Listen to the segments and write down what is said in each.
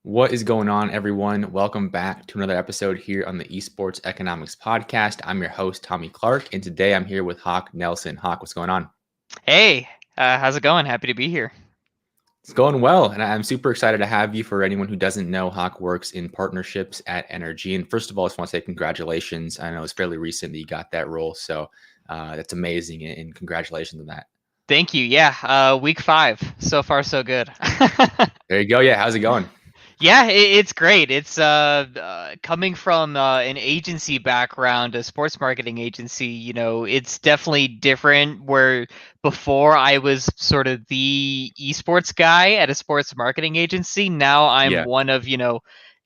What is going on, everyone? Welcome back to another episode here on the Esports Economics Podcast. I'm your host, Tommy Clark, and today I'm here with Hauk Nelson. Hauk, what's going on? Hey, how's it going? Happy to be here. It's going well, and I'm super excited to have you. For anyone who doesn't know, Hauk works in partnerships at NRG. And first of all, I just want to say congratulations. I know it's fairly recent that you got that role, so that's amazing, and congratulations on that. Thank you. Yeah, week 5. So far, so good. There you go. Yeah, how's it going? Yeah, it's great. It's coming from an agency background, a sports marketing agency. It's definitely different. Where before I was sort of the esports guy at a sports marketing agency. Now I'm Yeah, one of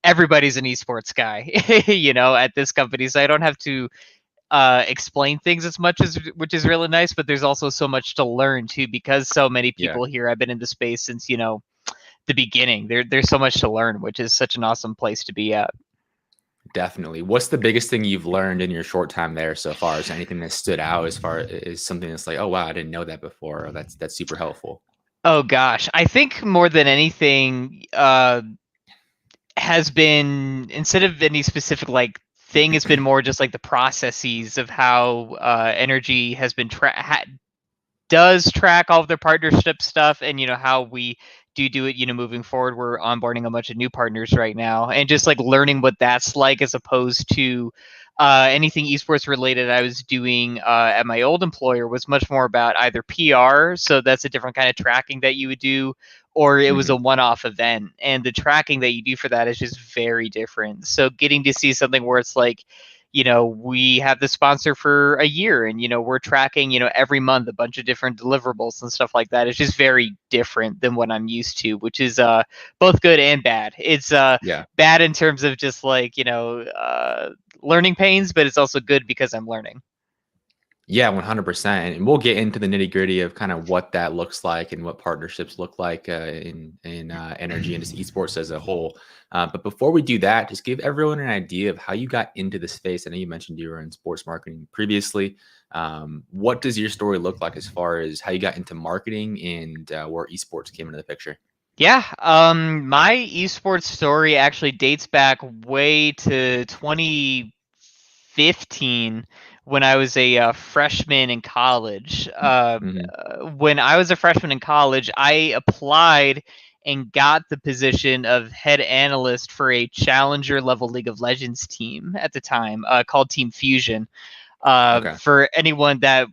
everybody's an esports guy. At this company, so I don't have to explain things as much as which is really nice. But there's also so much to learn too because so many yeah. people here have been in the space since the beginning. There's so much to learn, which is such an awesome place to be at. Definitely. What's the biggest thing you've learned in your short time there so far? Is there anything that stood out as far as something that's like, oh wow, I didn't know that before? Or that's super helpful. Oh gosh, I think more than anything has been, instead of any specific like thing, it's been more just like the processes of how energy has been does track all of their partnership stuff, and how we do it moving forward. We're onboarding a bunch of new partners right now, and just like learning what that's like as opposed to anything esports related I was doing at my old employer was much more about either PR, so that's a different kind of tracking that you would do, or it was Mhm. a one-off event, and the tracking that you do for that is just very different. So getting to see something where it's like, we have the sponsor for a year, and we're tracking every month a bunch of different deliverables and stuff like that. It's just very different than what I'm used to, which is both good and bad. It's Yeah. bad in terms of just like learning pains, but it's also good because I'm learning. Yeah, 100%. And we'll get into the nitty gritty of kind of what that looks like and what partnerships look like in energy and just esports as a whole. But before we do that, just give everyone an idea of how you got into the space. I know you mentioned you were in sports marketing previously. What does your story look like as far as how you got into marketing and where esports came into the picture? Yeah, my esports story actually dates back way to 2015 when I was a freshman in college. Hmm. When I was a freshman in college, I applied and got the position of head analyst for a challenger level League of Legends team at the time, called Team Fusion. Okay. For anyone that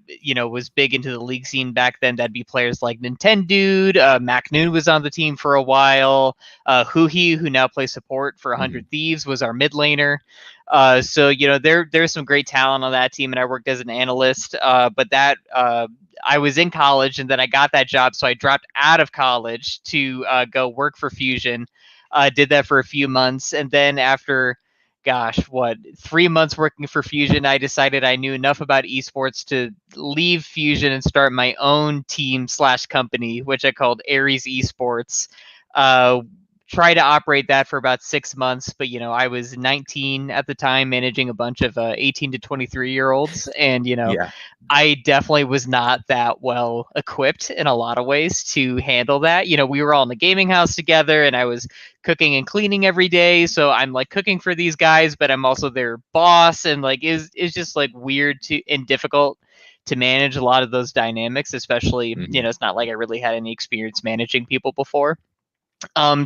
was big into the league scene back then, that'd be players like Nintendo. Mac Noon was on the team for a while. Huhi, who now plays support for Hmm. 100 Thieves, was our mid laner. So there's some great talent on that team, and I worked as an analyst. But that I was in college, and then I got that job, so I dropped out of college to go work for Fusion. Did that for a few months, and then after, gosh, what, 3 months working for Fusion, I decided I knew enough about esports to leave Fusion and start my own team slash company, which I called Aries Esports. Uh, Try to operate that for about 6 months, but I was 19 at the time, managing a bunch of 18 to 23 year olds, and Yeah. I definitely was not that well equipped in a lot of ways to handle that. We were all in the gaming house together, and I was cooking and cleaning every day. So I'm like cooking for these guys, but I'm also their boss, and like is just like weird to and difficult to manage a lot of those dynamics, especially, Hmm. it's not like I really had any experience managing people before.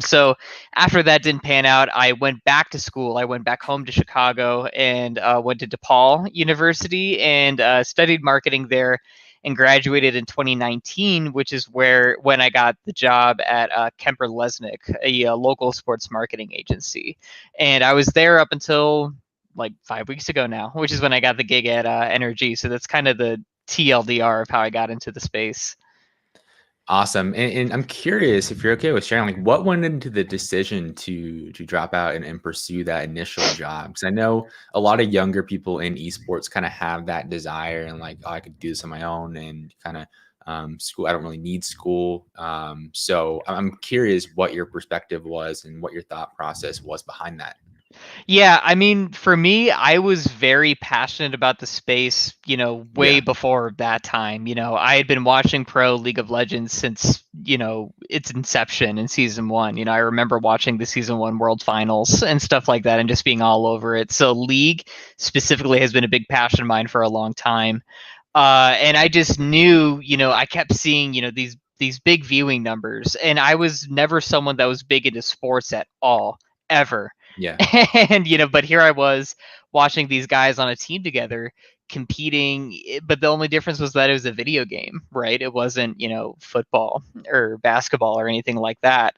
So after that didn't pan out, I went back to school. I went back home to Chicago and went to DePaul University and studied marketing there, and graduated in 2019, which is when I got the job at Kemper Lesnick, a local sports marketing agency. And I was there up until like 5 weeks ago now, which is when I got the gig at NRG. So that's kind of the TLDR of how I got into the space. Awesome. And I'm curious if you're okay with sharing, like what went into the decision to drop out and pursue that initial job? Because I know a lot of younger people in esports kind of have that desire and like, oh, I could do this on my own and kind of school. I don't really need school. So I'm curious what your perspective was and what your thought process was behind that. Yeah, I mean, for me, I was very passionate about the space, way Yeah. before that time. I had been watching Pro League of Legends since, its inception in season one. I remember watching the season one World Finals and stuff like that and just being all over it. So, League specifically has been a big passion of mine for a long time. And I just knew, I kept seeing, these big viewing numbers, and I was never someone that was big into sports at all, ever. Yeah. And but here I was watching these guys on a team together competing, but the only difference was that it was a video game, right? It wasn't, football or basketball or anything like that.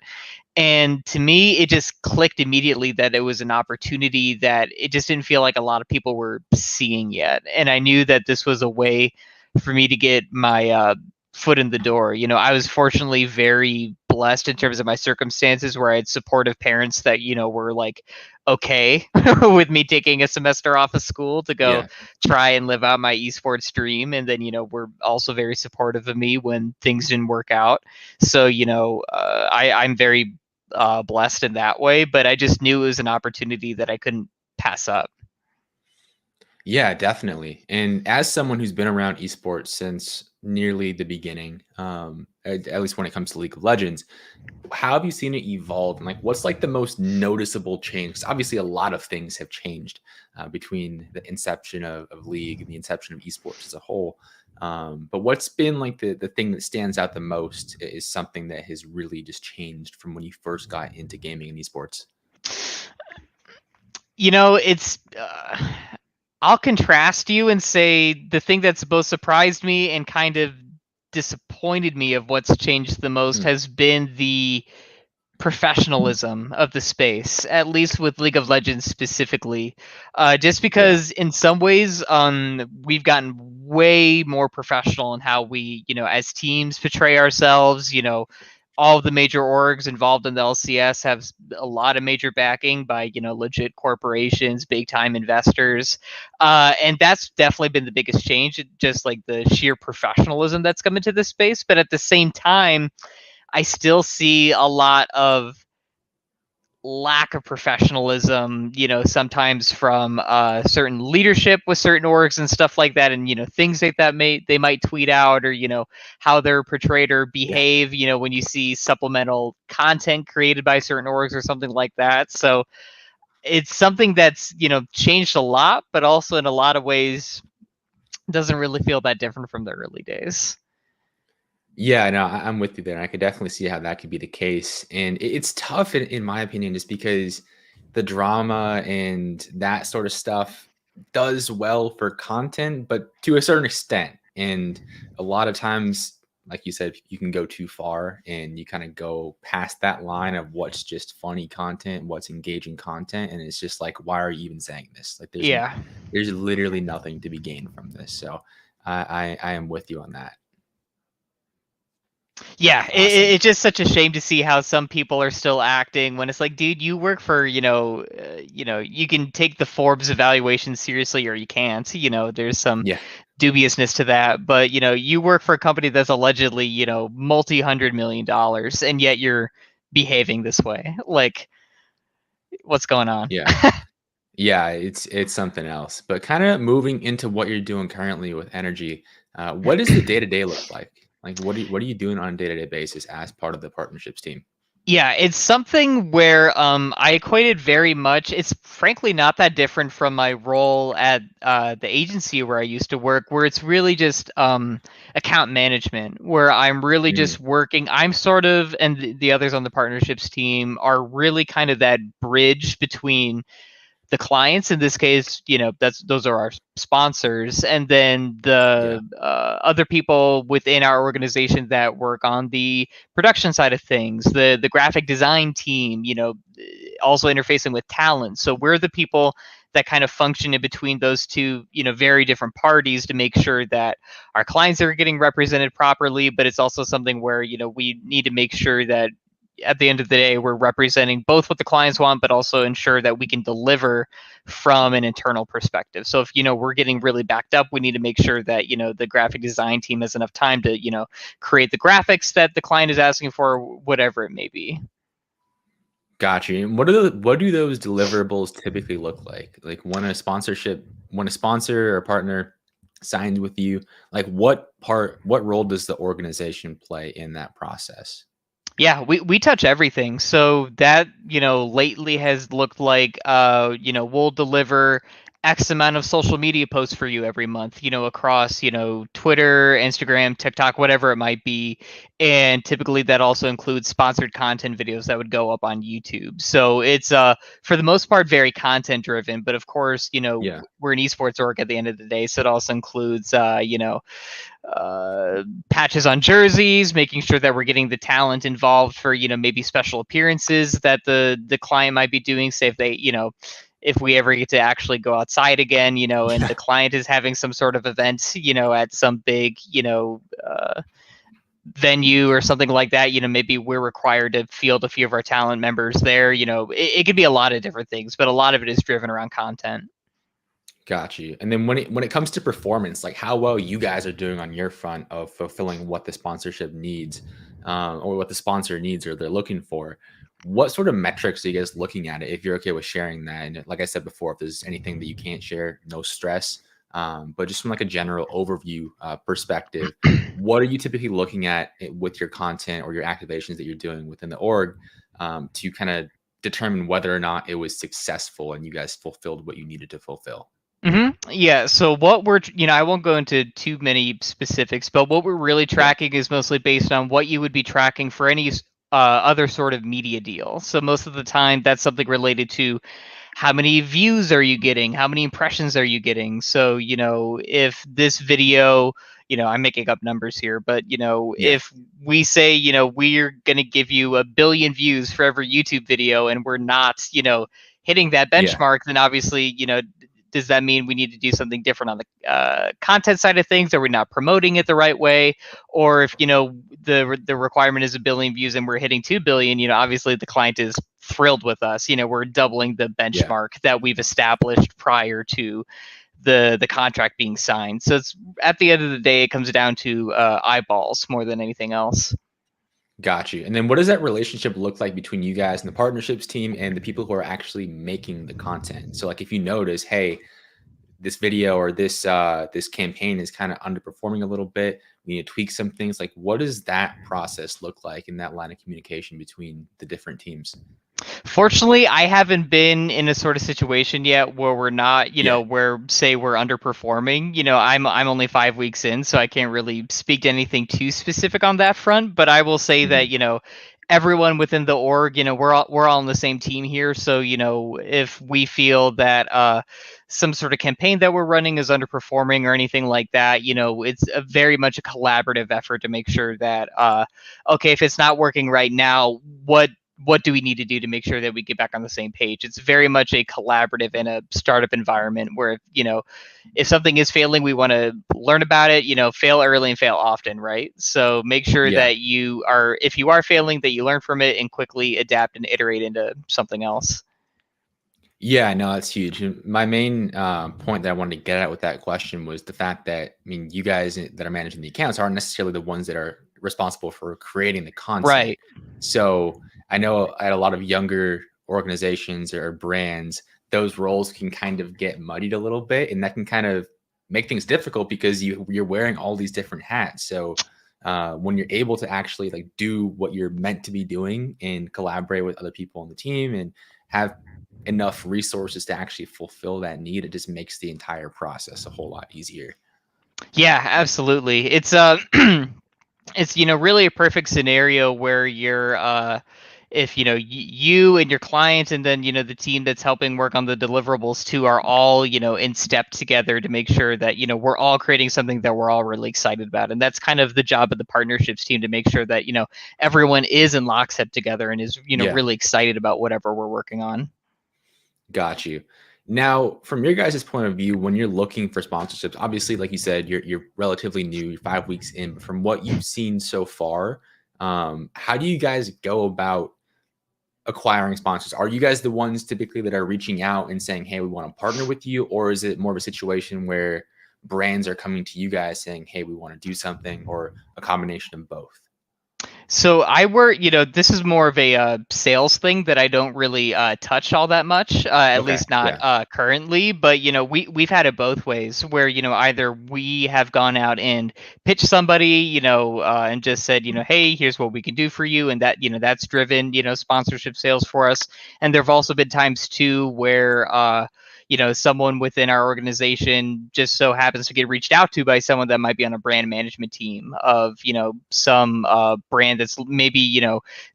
And to me, it just clicked immediately that it was an opportunity that it just didn't feel like a lot of people were seeing yet. And I knew that this was a way for me to get my foot in the door. I was fortunately very blessed in terms of my circumstances where I had supportive parents that, were like, okay with me taking a semester off of school to go Yeah. try and live out my esports dream. And then, were also very supportive of me when things didn't work out. So, I'm very blessed in that way, but I just knew it was an opportunity that I couldn't pass up. Yeah, definitely. And as someone who's been around esports since nearly the beginning, at least when it comes to League of Legends, how have you seen it evolve? And like, what's like the most noticeable change? 'Cause obviously, a lot of things have changed between the inception of League and the inception of esports as a whole. But what's been like the thing that stands out the most is something that has really just changed from when you first got into gaming and esports. It's I'll contrast you and say the thing that's both surprised me and kind of disappointed me of what's changed the most Mm, has been the professionalism of the space, at least with League of Legends specifically. Just yeah, because in some ways, we've gotten way more professional in how we, as teams portray ourselves. All of the major orgs involved in the LCS have a lot of major backing by, legit corporations, big time investors. And that's definitely been the biggest change, just like the sheer professionalism that's come into this space. But at the same time, I still see a lot of lack of professionalism, sometimes from certain leadership with certain orgs and stuff like that, and things like that they might tweet out, or how they're portrayed or yeah. behave, when you see supplemental content created by certain orgs or something like that. So it's something that's changed a lot, but also in a lot of ways doesn't really feel that different from the early days. Yeah, no, I'm with you there. I could definitely see how that could be the case. And it's tough in my opinion, just because the drama and that sort of stuff does well for content, but to a certain extent. And a lot of times, like you said, you can go too far and you kind of go past that line of what's just funny content, what's engaging content. And it's just like, why are you even saying this? Like Yeah. there's literally nothing to be gained from this. So I am with you on that. Yeah, Awesome. it's just such a shame to see how some people are still acting when it's like, dude, you work for, you can take the Forbes evaluation seriously or you can't. There's some Yeah. dubiousness to that, but you work for a company that's allegedly, multi-$100 million, and yet you're behaving this way. Like, what's going on? Yeah. Yeah, it's something else. But kind of moving into what you're doing currently with energy, what does the day-to-day look like? Like what are you doing on a day-to-day basis as part of the partnerships team? Yeah, it's something where I equated very much. It's frankly not that different from my role at the agency where I used to work, where it's really just account management, where I'm really Mm, just working. I'm sort of, and the others on the partnerships team are really kind of that bridge between the clients. In this case, those are our sponsors, and then yeah. the other people within our organization that work on the production side of things, the graphic design team, also interfacing with talent. So we're the people that kind of function in between those two, very different parties to make sure that our clients are getting represented properly, but it's also something where we need to make sure that at the end of the day, we're representing both what the clients want, but also ensure that we can deliver from an internal perspective. So if we're getting really backed up, we need to make sure that the graphic design team has enough time to create the graphics that the client is asking for, whatever it may be. Gotcha. And what do those deliverables typically look like? Like when a sponsor or partner signs with you, like what role does the organization play in that process? Yeah, we touch everything. So that, lately has looked like, we'll deliver X amount of social media posts for you every month, across, Twitter, Instagram, TikTok, whatever it might be. And typically that also includes sponsored content videos that would go up on YouTube. So it's for the most part very content driven, but of course, Yeah. we're an esports org at the end of the day, so it also includes patches on jerseys, making sure that we're getting the talent involved for maybe special appearances that the client might be doing. Say if they if we ever get to actually go outside again, and the client is having some sort of event, at some big venue or something like that, maybe we're required to field a few of our talent members there. It could be a lot of different things, but a lot of it is driven around content. Got you. And then when it comes to performance, like how well you guys are doing on your front of fulfilling what the sponsorship needs, or what the sponsor needs or they're looking for, what sort of metrics are you guys looking at it? If you're okay with sharing that, and like I said before, if there's anything that you can't share, no stress. But just from like a general overview perspective, what are you typically looking at with your content or your activations that you're doing within the org to kind of determine whether or not it was successful and you guys fulfilled what you needed to fulfill? Yeah. So what we're, I won't go into too many specifics, but what we're really Yeah. tracking is mostly based on what you would be tracking for any other sort of media deal. So most of the time, that's something related to how many views are you getting, how many impressions are you getting. So if this video, I'm making up numbers here, but Yeah. if we say we're going to give you 1 billion views for every YouTube video, and we're not hitting that Yeah. benchmark, then obviously does that mean we need to do something different on the content side of things? Are we not promoting it the right way? Or if the requirement is 1 billion views and we're hitting 2 billion, obviously the client is thrilled with us. We're doubling the Yeah. benchmark that we've established prior to the contract being signed. So it's at the end of the day, it comes down to eyeballs more than anything else. Got you. And then what does that relationship look like between you guys and the partnerships team and the people who are actually making the content? So like if you notice, hey, this video or this campaign is kind of underperforming a little bit, we need to tweak some things. Like what does that process look like in that line of communication between the different teams? Fortunately, I haven't been in a sort of situation yet where we're not, Yeah. where say we're underperforming. I'm only 5 weeks in, so I can't really speak to anything too specific on that front. But I will say that Mhm. everyone within the org, we're all on the same team here. So if we feel that some sort of campaign that we're running is underperforming or anything like that, it's a very much a collaborative effort to make sure that okay, if it's not working right now, what do we need to do to make sure that we get back on the same page? It's very much a collaborative and a startup environment where, if something is failing, we want to learn about it, fail early and fail often, right? So make sure Yeah. that if you are failing, that you learn from it and quickly adapt and iterate into something else. Yeah, no, that's huge. And my main point that I wanted to get at with that question was the fact that, I mean, you guys that are managing the accounts aren't necessarily the ones that are responsible for creating the content. Right. So I know at a lot of younger organizations or brands, those roles can kind of get muddied a little bit, and that can kind of make things difficult because you're wearing all these different hats. So when you're able to actually like do what you're meant to be doing and collaborate with other people on the team and have enough resources to actually fulfill that need, it just makes the entire process a whole lot easier. Yeah, absolutely. It's it's really a perfect scenario where you're if you and your client and then the team that's helping work on the deliverables too are all in step together to make sure that we're all creating something that we're all really excited about. And that's kind of the job of the partnerships team, to make sure that everyone is in lockstep together and is Yeah, really excited about whatever we're working on. got you. Now, from your guys' point of view, when you're looking for sponsorships, obviously, like you said, you're relatively new, you're 5 weeks in. But from what you've seen so far, how do you guys go about acquiring sponsors? Are you guys the ones typically that are reaching out and saying, "Hey, we want to partner with you," or is it more of a situation where brands are coming to you guys saying, "Hey, we want to do something," or a combination of both? So I work, this is more of a sales thing that I don't really touch all that much, at Okay. least not Yeah. currently. But we've had it both ways, where either we have gone out and pitched somebody, and just said, hey, here's what we can do for you, and that that's driven sponsorship sales for us. And there've also been times too where someone within our organization just so happens to get reached out to by someone that might be on a brand management team of, some brand that's maybe,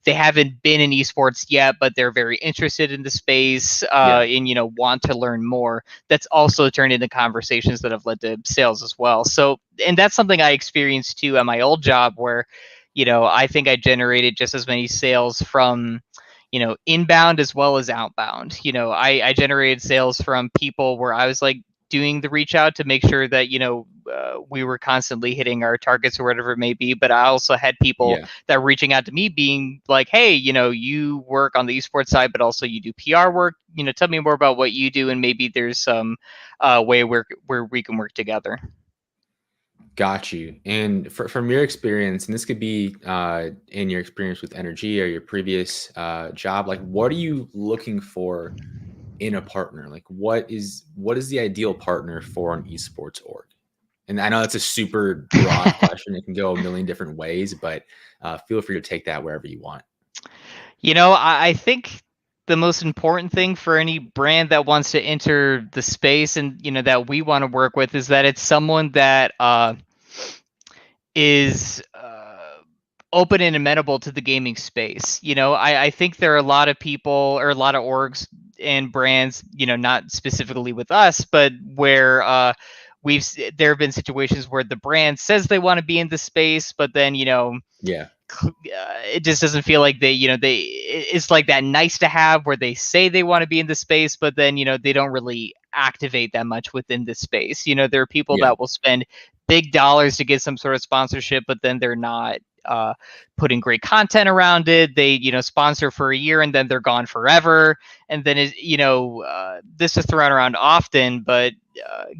they haven't been in esports yet, but they're very interested in the space, Yeah. and, want to learn more. That's also turned into conversations that have led to sales as well. So, and that's something I experienced too at my old job where, I think I generated just as many sales from inbound as well as outbound. I generated sales from people where I was like doing the reach out to make sure that, we were constantly hitting our targets or whatever it may be. But I also had people Yeah. that were reaching out to me being like, hey, you work on the esports side, but also you do PR work. Tell me more about what you do. And maybe there's some way where we can work together. Got you. And from your experience, and this could be in your experience with NRG or your previous job, like what are you looking for in a partner? Like what is the ideal partner for an esports org? And I know that's a super broad question. It can go a million different ways, but feel free to take that wherever you want. I think the most important thing for any brand that wants to enter the space and that we want to work with is that it's someone that is open and amenable to the gaming space. I think there are a lot of people or a lot of orgs and brands, not specifically with us, but where there have been situations where the brand says they want to be in the space, but then Yeah. it just doesn't feel like it's like that nice to have where they say they want to be in the space, but then they don't really activate that much within this space. There are people Yeah. that will spend big dollars to get some sort of sponsorship, but then they're not putting great content around it. They sponsor for a year and then they're gone forever. And then this is thrown around often, but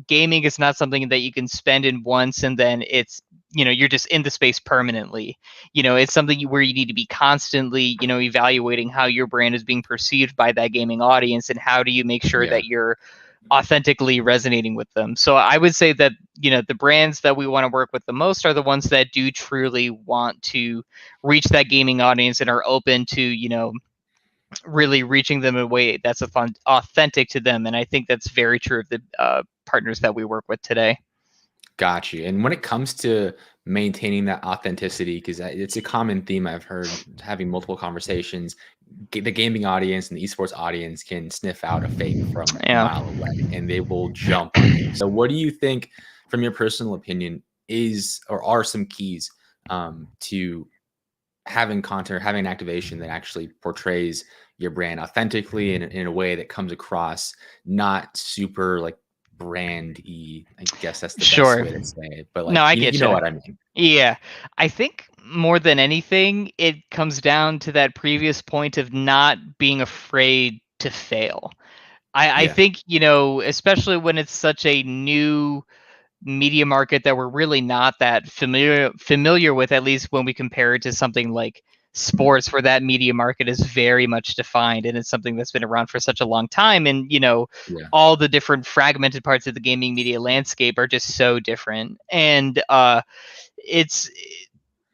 gaming is not something that you can spend in once and then it's you're just in the space permanently. It's something where you need to be constantly evaluating how your brand is being perceived by that gaming audience and how do you make sure Yeah. that you're authentically resonating with them. So I would say that the brands that we want to work with the most are the ones that do truly want to reach that gaming audience and are open to really reaching them in a way that's authentic to them. And I think that's very true of the partners that we work with today. Got you. And when it comes to maintaining that authenticity, because it's a common theme I've heard having multiple conversations, the gaming audience and the esports audience can sniff out a fake from a Yeah. mile away and they will jump on you. So, what do you think, from your personal opinion, is or are some keys to having content or having an activation that actually portrays your brand authentically and in a way that comes across not super like brand-y? I guess that's the best Sure. way to say it. But No, like I you get know you. what I mean. Yeah. I think more than anything, it comes down to that previous point of not being afraid to fail. I Yeah. think, especially when it's such a new media market that we're really not that familiar with, at least when we compare it to something like sports, where that media market is very much defined and it's something that's been around for such a long time. And, Yeah. all the different fragmented parts of the gaming media landscape are just so different. And it's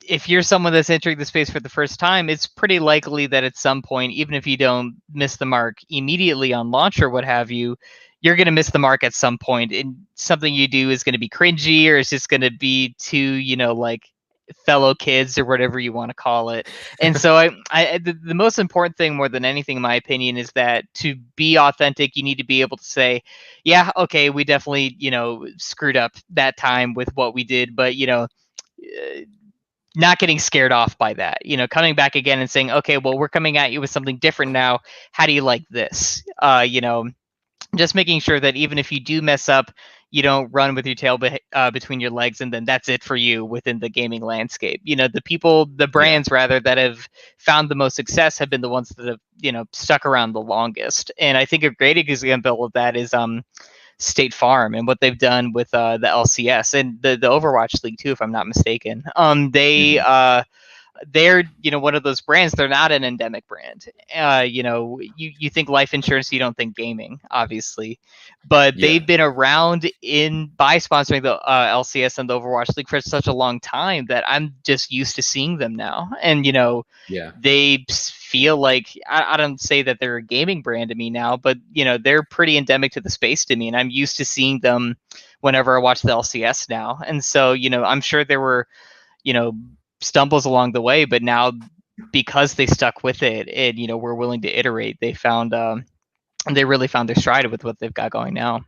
if you're someone that's entering the space for the first time, it's pretty likely that at some point, even if you don't miss the mark immediately on launch or what have you, you're going to miss the mark at some point. And something you do is going to be cringy or it's just going to be too, like fellow kids or whatever you want to call it. And so the most important thing more than anything, in my opinion, is that to be authentic, you need to be able to say, yeah, okay, we definitely, screwed up that time with what we did, but, not getting scared off by that, coming back again and saying, okay, well, we're coming at you with something different now. How do you like this? Just making sure that even if you do mess up, you don't run with your tail between your legs and then that's it for you within the gaming landscape. The Yeah. brands rather that have found the most success have been the ones that have, stuck around the longest. And I think a great example of that is State Farm and what they've done with the LCS and the Overwatch League too, if I'm not mistaken. They Mhm. they're, one of those brands. They're not an endemic brand. You think life insurance, you don't think gaming, obviously, but Yeah. they've been around by sponsoring the LCS and the Overwatch League for such a long time that I'm just used to seeing them now. And Yeah. they feel like, I don't say that they're a gaming brand to me now, but they're pretty endemic to the space to me, and I'm used to seeing them whenever I watch the LCS now. And so I'm sure there were stumbles along the way, but now because they stuck with it and we're willing to iterate, they really found their stride with what they've got going now.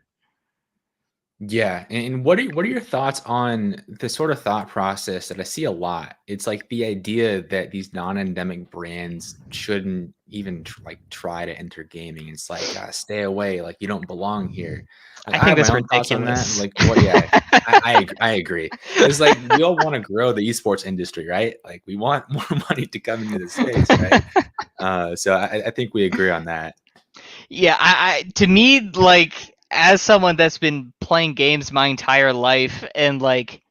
Yeah, and what are your thoughts on the sort of thought process that I see a lot? It's like the idea that these non-endemic brands shouldn't even try to enter gaming. It's like, stay away, like you don't belong here. Like I I think have my that's own thoughts on that. ridiculous. Like, what? Yeah, I agree. It's like we all want to grow the esports industry, right? Like we want more money to come into the space, right? So I think we agree on that. Yeah, to me, like, as someone that's been playing games my entire life, and like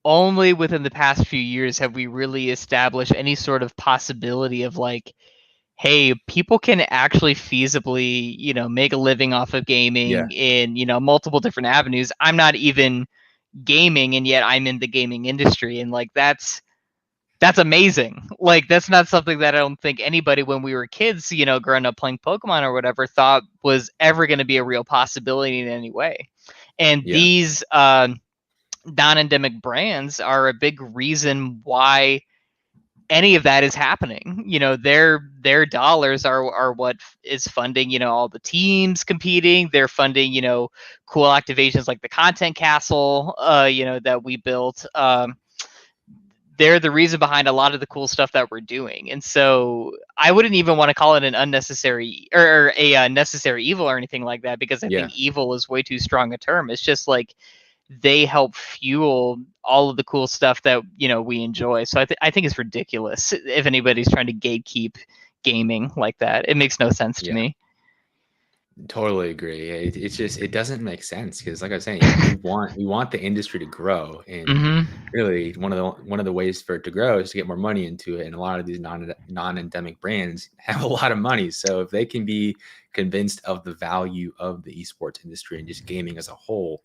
only within the past few years have we really established any sort of possibility of like, hey, people can actually feasibly, make a living off of Yeah, gaming in, multiple different avenues. I'm not even gaming, and yet I'm in the gaming industry, and like that's amazing. Like that's not something that I don't think anybody when we were kids, growing up playing Pokemon or whatever, thought was ever going to be a real possibility in any way. And yeah, these non-endemic brands are a big reason why any of that is happening. Their dollars are what is funding, all the teams competing. They're funding, cool activations like the content castle, that we built. They're the reason behind a lot of the cool stuff that we're doing. And so I wouldn't even want to call it an unnecessary or a necessary evil or anything like that, because I yeah. think evil is way too strong a term. It's just like they help fuel all of the cool stuff that we enjoy. So I think it's ridiculous if anybody's trying to gatekeep gaming like that. It makes no sense to Yeah. me. Totally agree. It's just it doesn't make sense because, like I was saying, we want the industry to grow, and Hmm. really one of the ways for it to grow is to get more money into it. And a lot of these non-endemic brands have a lot of money, so if they can be convinced of the value of the esports industry and just gaming as a whole,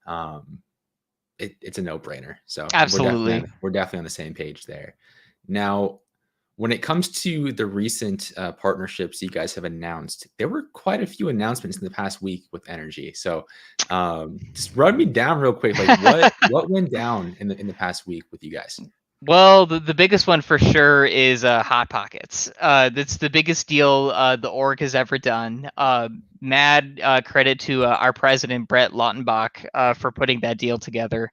um, it's a no-brainer. So Absolutely. we're definitely on the same page there. Now, when it comes to the recent partnerships you guys have announced, there were quite a few announcements in the past week with NRG. So, just run me down real quick. Like, what went down in the past week with you guys? Well, the biggest one for sure is Hot Pockets. That's the biggest deal the org has ever done. Mad credit to our president Brett Lautenbach for putting that deal together.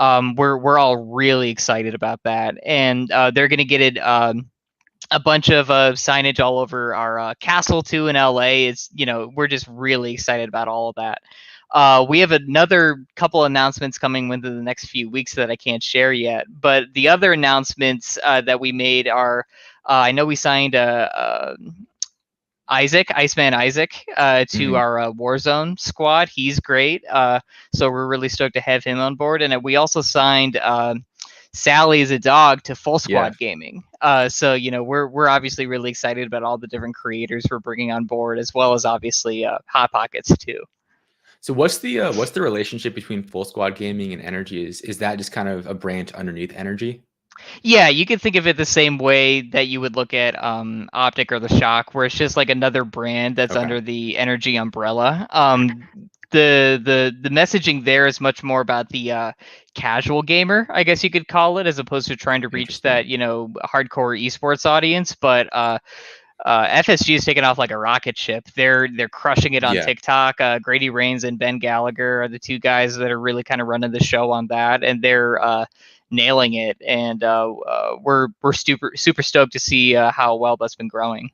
We're all really excited about that, and they're going to get it. A bunch of signage all over our castle too in LA. It's we're just really excited about all of that. We have another couple announcements coming within the next few weeks that I can't share yet. But the other announcements that we made are, I know we signed Iceman Isaac, to Mhm. our Warzone squad. He's great. So we're really stoked to have him on board. And we also signed Sally as a dog to Full Yeah. Squad Gaming. So we're obviously really excited about all the different creators we're bringing on board, as well as obviously Hot Pockets too. So what's the relationship between Full Squad Gaming and Energy? Is that just kind of a branch underneath Energy? Yeah, you could think of it the same way that you would look at Optic or the Shock, where it's just like another brand that's Okay. under the Energy umbrella. The messaging there is much more about the casual gamer, I guess you could call it, as opposed to trying to reach that Interesting. hardcore esports audience. But FSG is taking off like a rocket ship. They're crushing it on Yeah. TikTok. Grady Rains and Ben Gallagher are the two guys that are really kind of running the show on that, and they're nailing it. And we're super stoked to see how well that's been growing.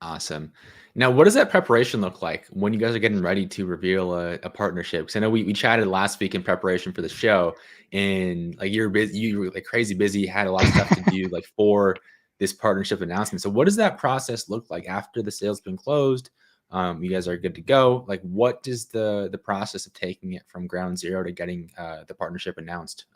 Awesome. Now, what does that preparation look like when you guys are getting ready to reveal a partnership? Because I know we chatted last week in preparation for the show, and like you're busy, you were like crazy busy, had a lot of stuff to do like for this partnership announcement. So, what does that process look like after the sale's been closed? You guys are good to go. Like, what does the process of taking it from ground zero to getting the partnership announced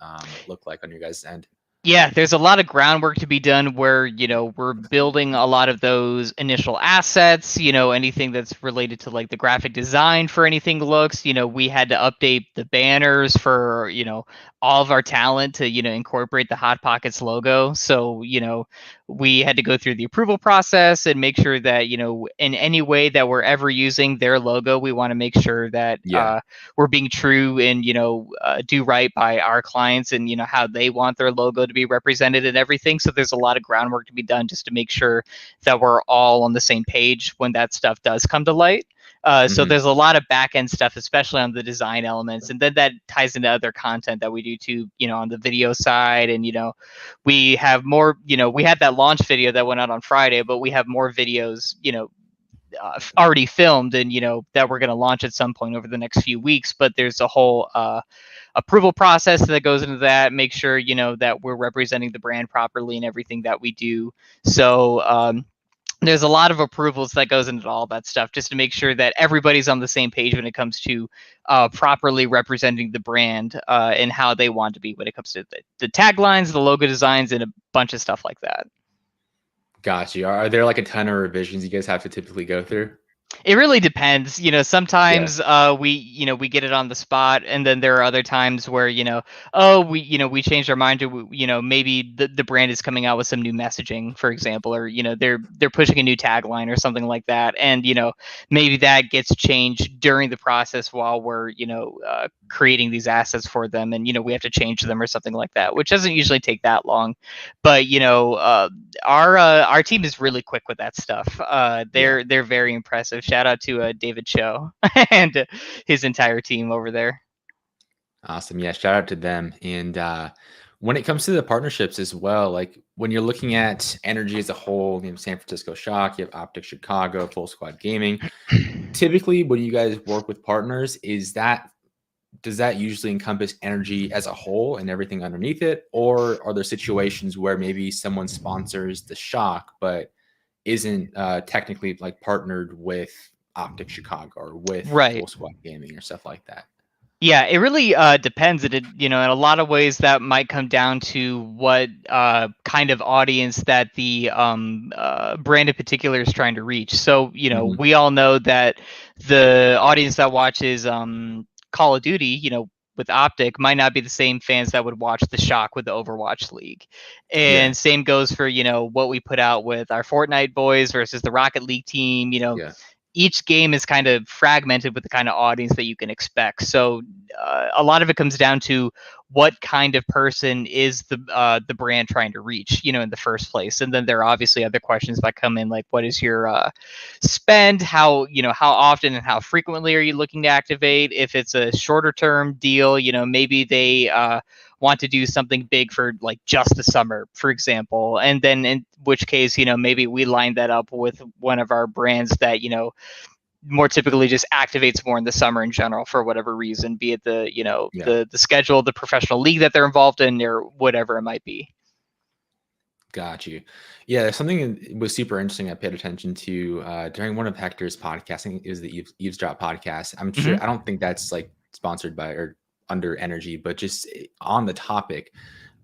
look like on your guys' end? Yeah, there's a lot of groundwork to be done where, we're building a lot of those initial assets, anything that's related to like the graphic design for anything looks, we had to update the banners for, all of our talent to, incorporate the Hot Pockets logo. So, we had to go through the approval process and make sure that, in any way that we're ever using their logo, we want to make sure that Yeah. we're being true and do right by our clients and how they want their logo to be represented and everything. So there's a lot of groundwork to be done just to make sure that we're all on the same page when that stuff does come to light. So Mhm. there's a lot of back end stuff, especially on the design elements, and then that ties into other content that we do too, on the video side. And we have more. We had that launch video that went out on Friday, but we have more videos, already filmed and that we're going to launch at some point over the next few weeks. But there's a whole approval process that goes into that. Make sure that we're representing the brand properly in everything that we do. So there's a lot of approvals that goes into all that stuff just to make sure that everybody's on the same page when it comes to properly representing the brand and how they want to be when it comes to the taglines, the logo designs, and a bunch of stuff like that. Got you. Are there like a ton of revisions you guys have to typically go through? It really depends. Yeah. Sometimes we get it on the spot, and then there are other times where oh, we changed our mind to maybe the brand is coming out with some new messaging, for example, or they're pushing a new tagline or something like that, and maybe that gets changed during the process while we're creating these assets for them, and we have to change them or something like that, which doesn't usually take that long. But our team is really quick with that stuff. Yeah. They're very impressive. Shout out to David Cho and his entire team over there. Awesome. Yeah. Shout out to them. And when it comes to the partnerships as well, like when you're looking at energy as a whole, San Francisco Shock, you have Optic Chicago, Full Squad Gaming. Typically, when you guys work with partners, does that usually encompass energy as a whole and everything underneath it? Or are there situations where maybe someone sponsors the Shock, but isn't technically like partnered with Optic Chicago or with Right. Full Squad Gaming or stuff like that? Yeah, it really depends. In a lot of ways that might come down to what kind of audience that the brand in particular is trying to reach. So, Mhm. we all know that the audience that watches Call of Duty, with Optic might not be the same fans that would watch the Shock with the Overwatch League. Yeah. And same goes for, what we put out with our Fortnite boys versus the Rocket League team. Yeah. Each game is kind of fragmented with the kind of audience that you can expect. So a lot of it comes down to what kind of person is the brand trying to reach, in the first place. And then there are obviously other questions that come in, like what is your spend? How often and how frequently are you looking to activate? If it's a shorter term deal, maybe they want to do something big for like just the summer, for example. And then in which case, maybe we line that up with one of our brands that, more typically just activates more in the summer in general for whatever reason, be it the, Yeah. the schedule, the professional league that they're involved in, or whatever it might be. Got you. Yeah, something that was super interesting I paid attention to during one of Hector's podcasts. I think it was the Eavesdrop podcast. I'm Hmm. sure, I don't think that's like sponsored by or under Energy, but just on the topic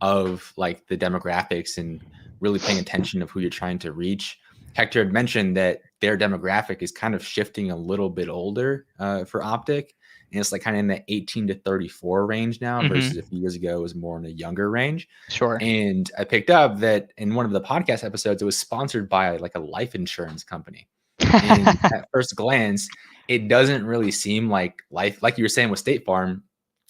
of like the demographics and really paying attention of who you're trying to reach. Hector had mentioned that their demographic is kind of shifting a little bit older for Optic. And it's like kind of in the 18 to 34 range now Hmm. versus a few years ago, it was more in a younger range. Sure. And I picked up that in one of the podcast episodes, it was sponsored by like a life insurance company. And at first glance, it doesn't really seem like life, like you were saying with State Farm,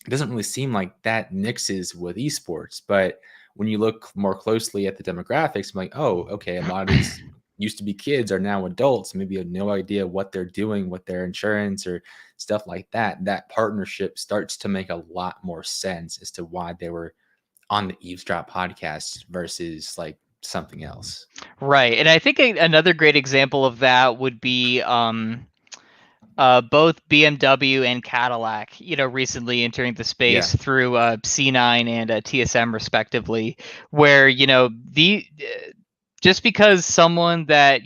it doesn't really seem like that mixes with esports. But when you look more closely at the demographics, I'm like, oh, okay, a lot of these used to be kids are now adults. Maybe have no idea what they're doing with their insurance or stuff like that. That partnership starts to make a lot more sense as to why they were on the Eavesdrop podcast versus like something else. Right. And I think another great example of that would be both BMW and Cadillac, recently entering the Yeah. space through C9 and TSM respectively, where the just because someone that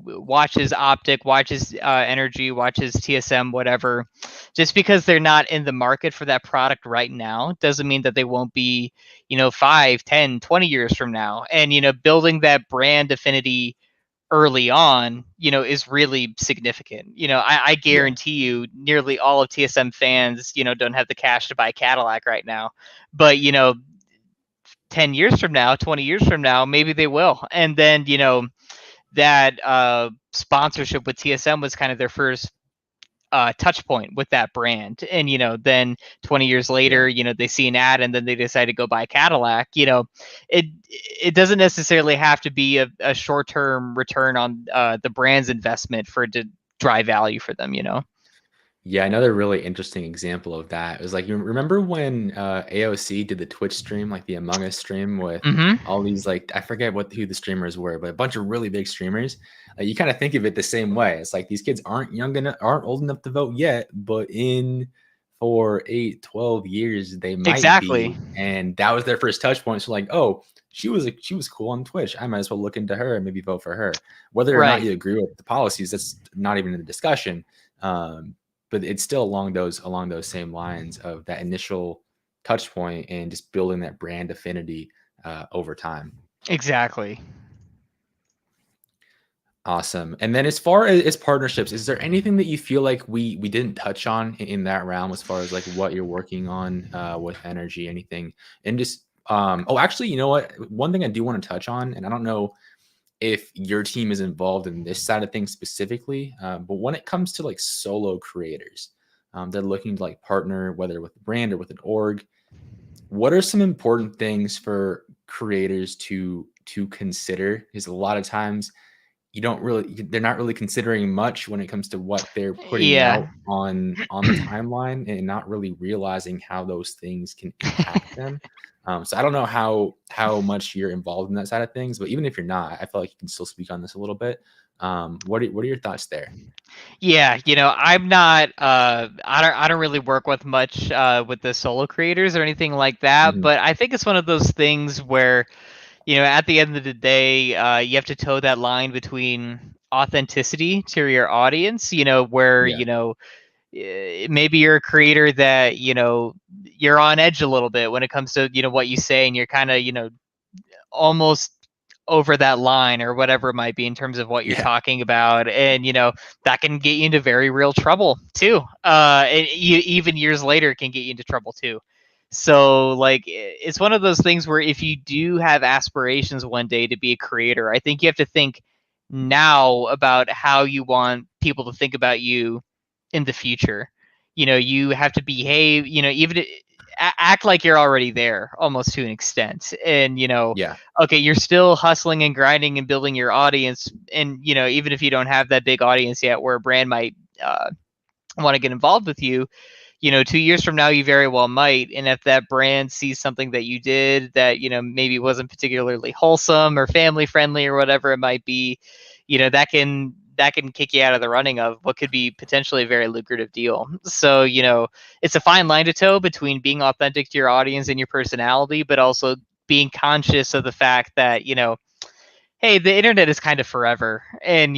watches Optic, watches NRG, watches TSM, whatever, just because they're not in the market for that product right now doesn't mean that they won't be 5, 10, 20 years from now. And building that brand affinity early on is really significant. I Yeah. guarantee you nearly all of TSM fans don't have the cash to buy a Cadillac right now, but 10 years from now, 20 years from now, maybe they will. And then, that sponsorship with TSM was kind of their first touch point with that brand. And, then 20 years Yeah. later, they see an ad and then they decide to go buy a Cadillac. It doesn't necessarily have to be a short-term return on the brand's investment for it to drive value for them, Yeah, another really interesting example of that was like, you remember when AOC did the Twitch stream, like the Among Us stream with Mm-hmm. all these, like, I forget who the streamers were, but a bunch of really big streamers. You kind of think of it the same way. It's like these kids aren't old enough to vote yet, but in for 8, 12 years they might Exactly. be. And that was their first touch point. So like, oh, she was cool on Twitch. I might as well look into her and maybe vote for her. Whether or not Right. you agree with the policies, that's not even in the discussion. But it's still along those same lines of that initial touch point and just building that brand affinity over time. Exactly. Awesome. And then as far as partnerships, is there anything that you feel like we didn't touch on in that realm as far as like what you're working on with NRG, anything? And just oh, actually, you know what? One thing I do want to touch on, and I don't know if your team is involved in this side of things specifically, but when it comes to like solo creators, they're looking to like partner, whether with a brand or with an org. What are some important things for creators to consider? Because a lot of times they're not really considering much when it comes to what they're putting Yeah. out on the timeline and not really realizing how those things can impact them. So I don't know how much you're involved in that side of things, but even if you're not, I feel like you can still speak on this a little bit. What are your thoughts there? Yeah, I'm not I don't really work with much with the solo creators or anything like that, Mhm. but I think it's one of those things where, at the end of the day, you have to toe that line between authenticity to your audience, where, Yeah. maybe you're a creator that, you're on edge a little bit when it comes to, what you say, and you're kind of, almost over that line or whatever it might be in terms of what you're Yeah. talking about, and that can get you into very real trouble too, and even years later can get you into trouble too. So like it's one of those things where if you do have aspirations one day to be a creator, I think you have to think now about how you want people to think about you in the future. You have to behave, even act like you're already there almost to an extent. And, Yeah. okay, you're still hustling and grinding and building your audience. And, even if you don't have that big audience yet where a brand might want to get involved with you, 2 years from now, you very well might. And if that brand sees something that you did that, maybe wasn't particularly wholesome or family friendly or whatever it might be, that can kick you out of the running of what could be potentially a very lucrative deal. So, it's a fine line to toe between being authentic to your audience and your personality, but also being conscious of the fact that, hey, the internet is kind of forever. And,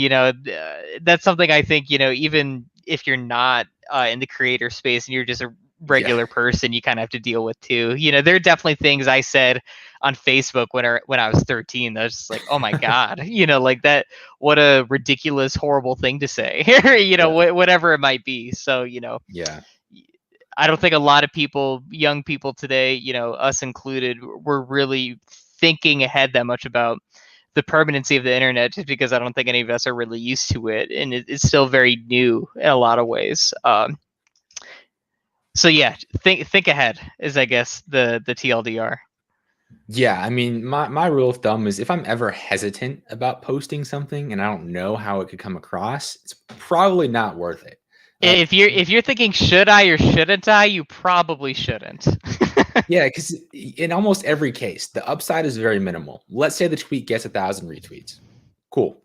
that's something I think, even if you're not in the creator space and you're just a Yeah. regular person, you kind of have to deal with too. There are definitely things I said on Facebook when I was 13. I was just like, oh my God, like that, what a ridiculous, horrible thing to say, Yeah. whatever it might be. So, Yeah. I don't think a lot of people, young people today, us included, were really thinking ahead that much about the permanency of the internet, just because I don't think any of us are really used to it, and it's still very new in a lot of ways. So yeah, think ahead is, I guess, the TLDR. Yeah, I mean, my rule of thumb is if I'm ever hesitant about posting something and I don't know how it could come across, it's probably not worth it. Uh, If you're thinking should I or shouldn't I, you probably shouldn't. yeah, because in almost every case, the upside is very minimal. Let's say the tweet gets 1,000 retweets. Cool.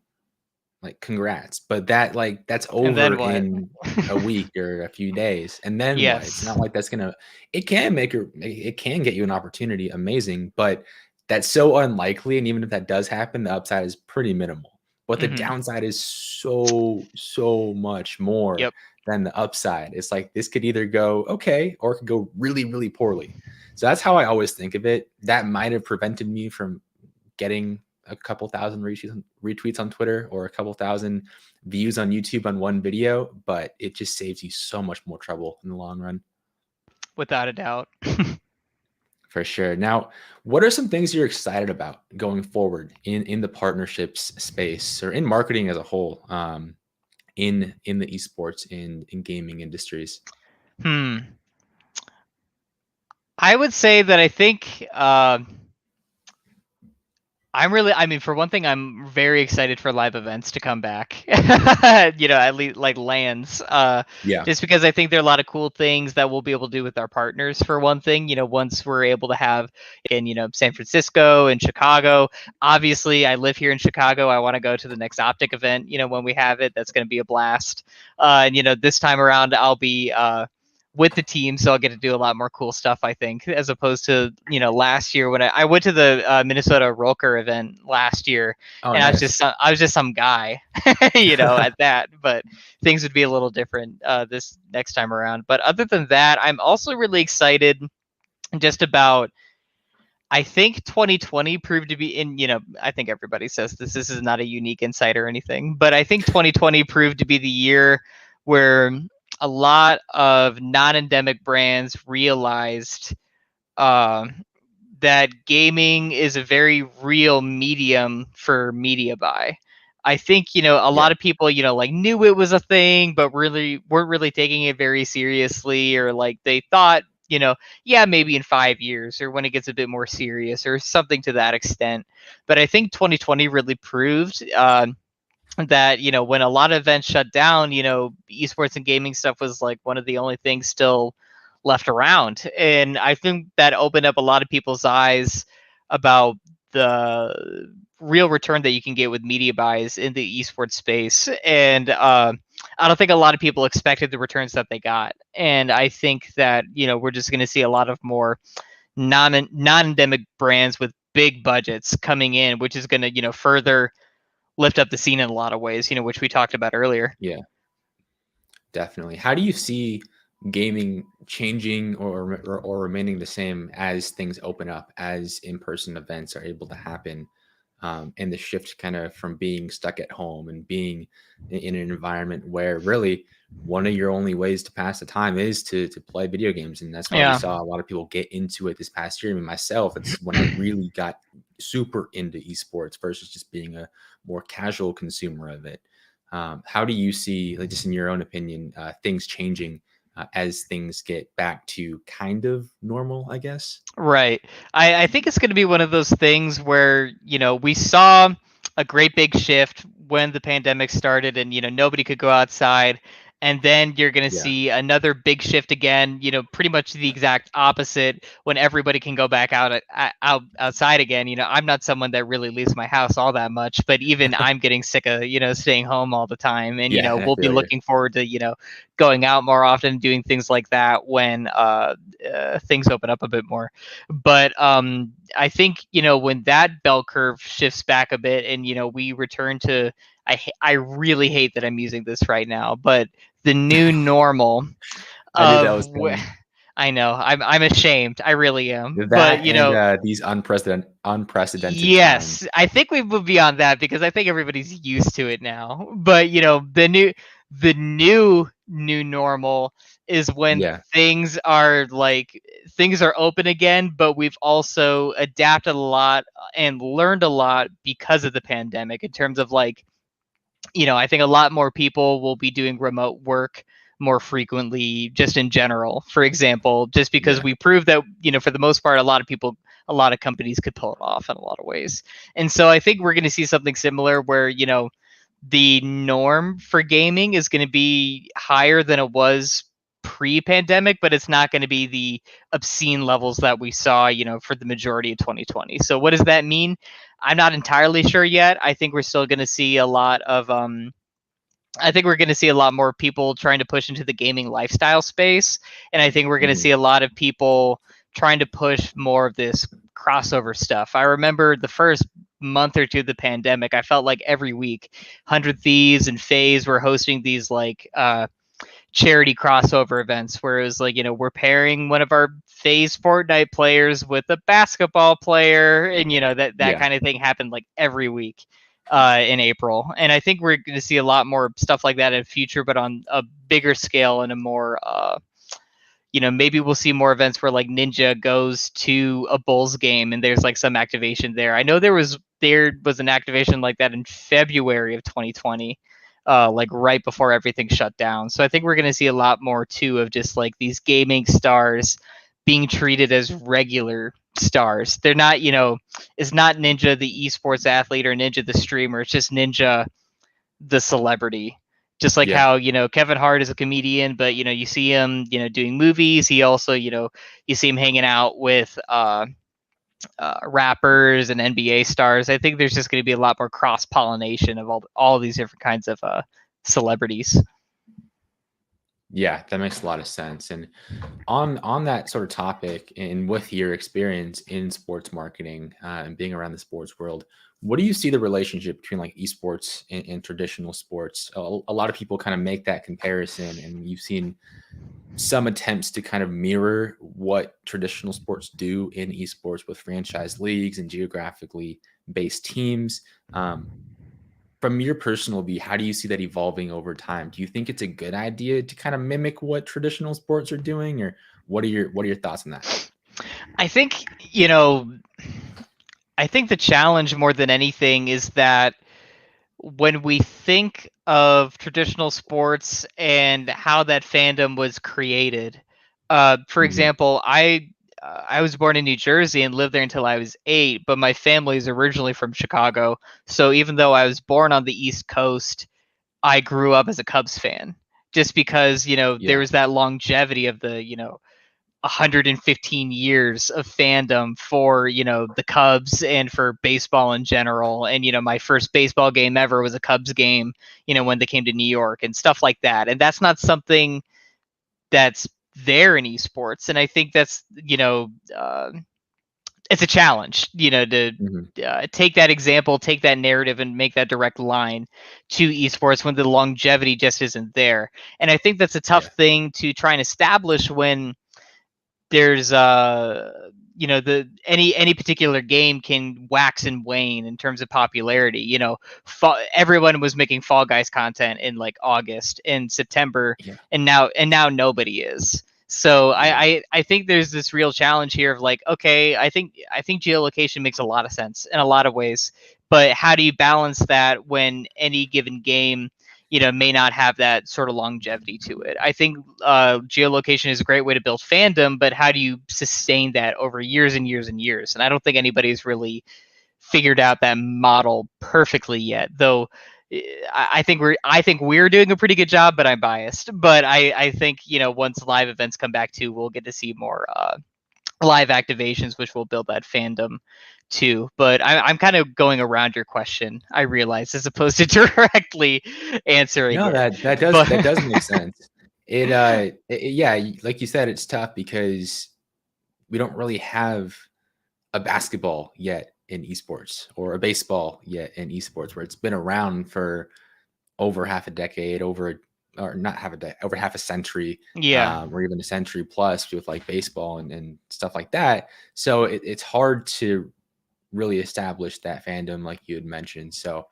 Like, congrats. But that's And then over what? in a week or a few days. And then what? It's Yes. not like that's gonna it can get you an opportunity, amazing, but that's so unlikely, and even if that does happen, the upside is pretty minimal. But the Hmm. downside is so much more Yep. than the upside. It's like this could either go okay or it could go really poorly. So that's how I always think of it. That might have prevented me from getting a couple thousand retweets on Twitter or a couple thousand views on YouTube on one video, but it just saves you so much more trouble in the long run. Without a doubt. For sure. Now, what are some things you're excited about going forward in the partnerships space or in marketing as a whole, in the esports and in gaming industries? Hmm. I would say that I think I mean, for one thing, I'm very excited for live events to come back. At least like lands. Yeah. Just because I think there are a lot of cool things that we'll be able to do with our partners. For one thing, once we're able to have in San Francisco and Chicago. Obviously, I live here in Chicago. I want to go to the next Optic event. When we have it, that's going to be a blast. And this time around, I'll be with the team, so I'll get to do a lot more cool stuff, I think, as opposed to last year when I went to the Minnesota Roker event last year, Oh, and nice. I was just some guy, at that. But things would be a little different this next time around. But other than that, I'm also really excited just about. I think 2020 proved to be I think everybody says this. This is not a unique insight or anything, but I think 2020 proved to be the year where a lot of non-endemic brands realized uh, that gaming is a very real medium for media buy. I think a Yeah. lot of people like knew it was a thing, but really weren't really taking it very seriously, or like they thought yeah, maybe in 5 years or when it gets a bit more serious or something to that extent. But I think 2020 really proved that when a lot of events shut down, esports and gaming stuff was like one of the only things still left around, and I think that opened up a lot of people's eyes about the real return that you can get with media buys in the esports space. And I don't think a lot of people expected the returns that they got, and I think that we're just going to see a lot of more non-endemic brands with big budgets coming in, which is going to further lift up the scene in a lot of ways, which we talked about earlier. Yeah. Definitely. How do you see gaming changing or remaining the same as things open up, as in-person events are able to happen, and the shift kind of from being stuck at home and being in an environment where really one of your only ways to pass the time is to play video games, and that's why we Yeah. saw a lot of people get into it this past year. I mean, myself, it's when I really got super into esports versus just being a more casual consumer of it. How do you see, like, just in your own opinion, things changing as things get back to kind of normal, I guess? Right. I think it's going to be one of those things where, we saw a great big shift when the pandemic started and, nobody could go outside. And then you're going to Yeah. see another big shift again, pretty much the exact opposite when everybody can go back outside again. I'm not someone that really leaves my house all that much, but even I'm getting sick of, staying home all the time. And, Yeah, I we'll be feel you. looking forward to, going out more often, doing things like that when things open up a bit more. But I think when that bell curve shifts back a bit, and we return to, I really hate that I'm using this right now, but the new normal I knew that of was coming. I know I'm ashamed, I really am, but That and these unprecedented times. yes, I think we've moved beyond that because I think everybody's used to it now. But the new normal is when Yeah, things are open again, but we've also adapted a lot and learned a lot because of the pandemic in terms of I think a lot more people will be doing remote work more frequently, just in general. For example, just because yeah. we proved that, for the most part, a lot of companies could pull it off in a lot of ways. And so I think we're going to see something similar where, the norm for gaming is going to be higher than it was pre-pandemic, but it's not going to be the obscene levels that we saw, for the majority of 2020. So what does that mean? I'm not entirely sure yet. I think we're still going to see a lot of I think we're going to see a lot more people trying to push into the gaming lifestyle space, and I think we're going to Mhm. see a lot of people trying to push more of this crossover stuff. I remember the first month or two of the pandemic, I felt like every week 100 Thieves and FaZe were hosting these like charity crossover events where it was like, we're pairing one of our FaZe Fortnite players with a basketball player, and that Yeah. kind of thing happened like every week in April. And I think we're going to see a lot more stuff like that in the future, but on a bigger scale and a more maybe we'll see more events where like Ninja goes to a Bulls game and there's like some activation there. I know there was an activation like that in February of 2020, like right before everything shut down. So I think we're going to see a lot more too of just like these gaming stars being treated as regular stars. They're not, it's not Ninja the esports athlete or Ninja the streamer. It's just Ninja the celebrity. Just like Yeah. how, Kevin Hart is a comedian, but, you see him, doing movies. He also, you see him hanging out with rappers and NBA stars. I think there's just going to be a lot more cross pollination of all these different kinds of celebrities. Yeah, that makes a lot of sense. And on that sort of topic, and with your experience in sports marketing and being around the sports world, what do you see the relationship between like esports and traditional sports? A lot of people kind of make that comparison, and you've seen some attempts to kind of mirror what traditional sports do in esports with franchise leagues and geographically based teams. From your personal view, how do you see that evolving over time? Do you think it's a good idea to kind of mimic what traditional sports are doing, or what are your thoughts on that? I think, the challenge more than anything is that when we think of traditional sports and how that fandom was created, for Mhm. example, I was born in New Jersey and lived there until I was 8, but my family is originally from Chicago. So even though I was born on the East Coast, I grew up as a Cubs fan just because, there Yeah, was that longevity of the, 115 years of fandom for, the Cubs and for baseball in general. And, my first baseball game ever was a Cubs game, when they came to New York and stuff like that. And that's not something that's there in esports. And I think that's, it's a challenge, to mhm, take that example, take that narrative, and make that direct line to esports when the longevity just isn't there. And I think that's a tough yeah, thing to try and establish when there's the any particular game can wax and wane in terms of popularity. Everyone was making Fall Guys content in like August and September, yeah, and now nobody is. So yeah, I think there's this real challenge here of like, okay, I think geolocation makes a lot of sense in a lot of ways, but how do you balance that when any given game may not have that sort of longevity to it? I think geolocation is a great way to build fandom, but how do you sustain that over years and years and years? And I don't think anybody's really figured out that model perfectly yet, though. I think we're doing a pretty good job, but I'm biased. But I think once live events come back too, we'll get to see more live activations, which will build that fandom too. But I'm kind of going around your question, I realize, as opposed to directly answering no, it. that But does make sense. Yeah, like you said, it's tough because we don't really have a basketball yet in esports, or a baseball yet in esports, where it's been around for over half a decade, or not half a decade, over half a century, yeah, or even a century plus, with like baseball and stuff like that. So it's hard to really establish that fandom, like you had mentioned. So,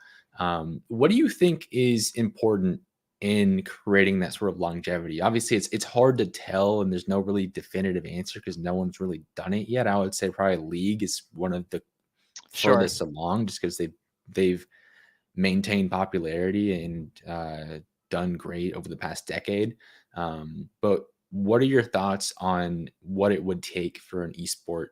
what do you think is important in creating that sort of longevity? Obviously, it's hard to tell, and there's no really definitive answer because no one's really done it yet. I would say probably League is one of the sure. furthest along, just because they've maintained popularity and done great over the past decade. But what are your thoughts on what it would take for an esport